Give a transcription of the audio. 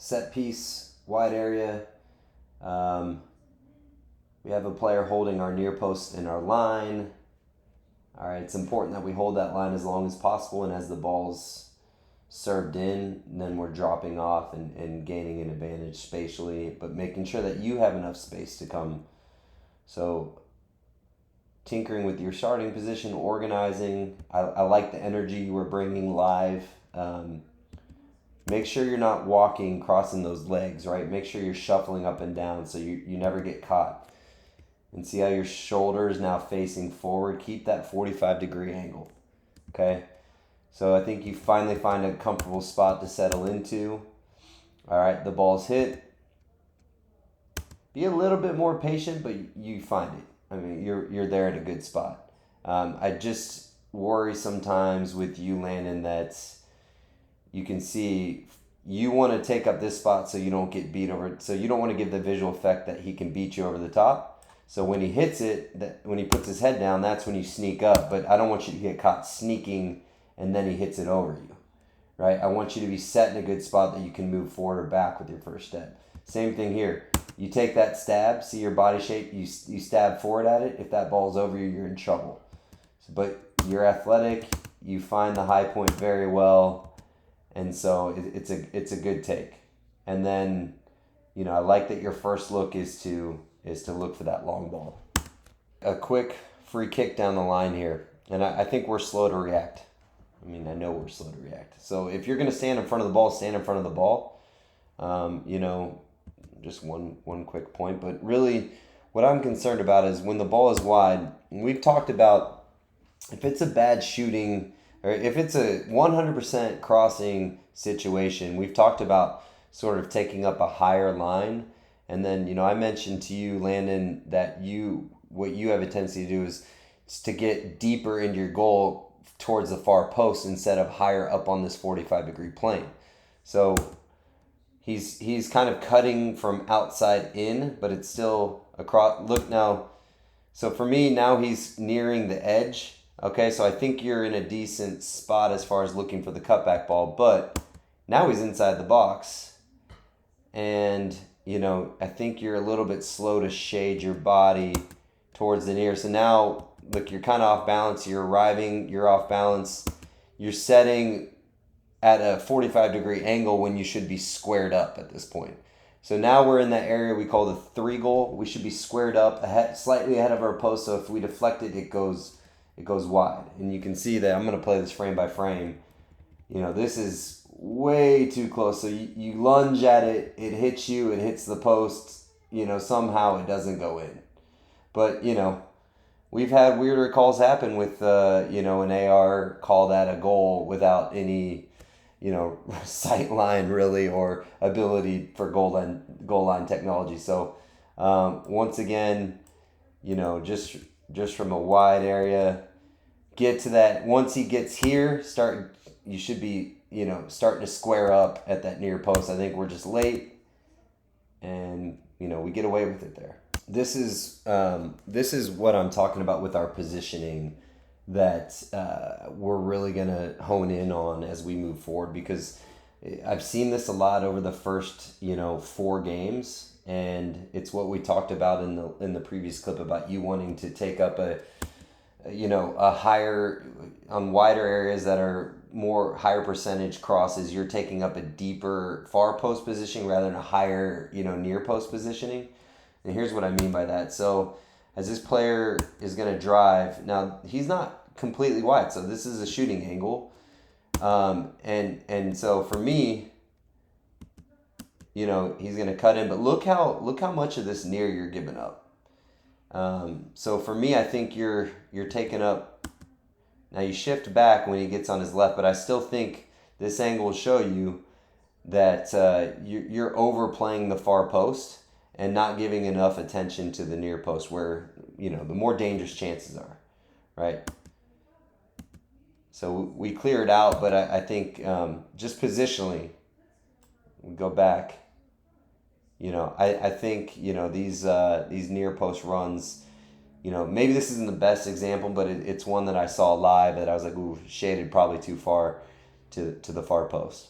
set piece, wide area. We have a player holding our near post in our line. All right, it's important that we hold that line as long as possible, and as the ball's served in, then we're dropping off and gaining an advantage spatially, but making sure that you have enough space to come. So tinkering with your starting position, organizing. I like the energy you were bringing live. Make sure you're not walking, crossing those legs, right? Make sure you're shuffling up and down so you never get caught. And see how your shoulders now facing forward. Keep that 45-degree angle, okay? So I think you finally find a comfortable spot to settle into. All right, the ball's hit. Be a little bit more patient, but you find it. I mean, you're there at a good spot. I just worry sometimes with you, Landon, that you can see you want to take up this spot so you don't get beat over. So you don't want to give the visual effect that he can beat you over the top. So when he hits it, when he puts his head down, that's when you sneak up. But I don't want you to get caught sneaking and then he hits it over you, right? I want you to be set in a good spot that you can move forward or back with your first step. Same thing here. You take that stab, see your body shape, you stab forward at it. If that ball's over you, you're in trouble. But you're athletic, you find the high point very well, and so it's a good take. And then, I like that your first look is to look for that long ball. A quick free kick down the line here, and I think we're slow to react. I know we're slow to react. So if you're going to stand in front of the ball, stand in front of the ball. Just one quick point, but really what I'm concerned about is when the ball is wide, and we've talked about if it's a bad shooting or if it's a 100% crossing situation, we've talked about sort of taking up a higher line. And then, I mentioned to you, Landon, that what you have a tendency to do is to get deeper into your goal towards the far post instead of higher up on this 45-degree plane. So he's kind of cutting from outside in, but it's still across. Look now. So for me, now he's nearing the edge. Okay, so I think you're in a decent spot as far as looking for the cutback ball, but now he's inside the box. And, I think you're a little bit slow to shade your body towards the near. So now, look, you're kind of off balance. You're arriving, you're off balance. You're setting at a 45-degree angle when you should be squared up at this point. So now we're in that area we call the 3 goal. We should be squared up slightly ahead of our post, so if we deflect it, it goes wide. And you can see that I'm going to play this frame by frame. This is way too close. So you lunge at it, it hits you, it hits the post, somehow it doesn't go in. But, we've had weirder calls happen with, an AR call that a goal without any, sight line really or ability for goal line technology. So once again, just from a wide area, get to that. Once he gets here, you should be, starting to square up at that near post. I think we're just late and, we get away with it there. This is what I'm talking about with our positioning that we're really going to hone in on as we move forward, because I've seen this a lot over the first 4 games, and it's what we talked about in the previous clip about you wanting to take up a higher on wider areas that are more higher percentage crosses. You're taking up a deeper far post positioning rather than a higher near post positioning. And here's what I mean by that. So as this player is going to drive, now he's not completely wide, so this is a shooting angle. And so for me, he's going to cut in, but look how much of this near you're giving up. So for me, I think you're taking up. Now you shift back when he gets on his left, but I still think this angle will show you that you're overplaying the far post and not giving enough attention to the near post where, the more dangerous chances are, right? So we clear it out, but I think just positionally, we go back. I think, these near post runs, maybe this isn't the best example, but it's one that I saw live that I was like, ooh, shaded probably too far to the far post.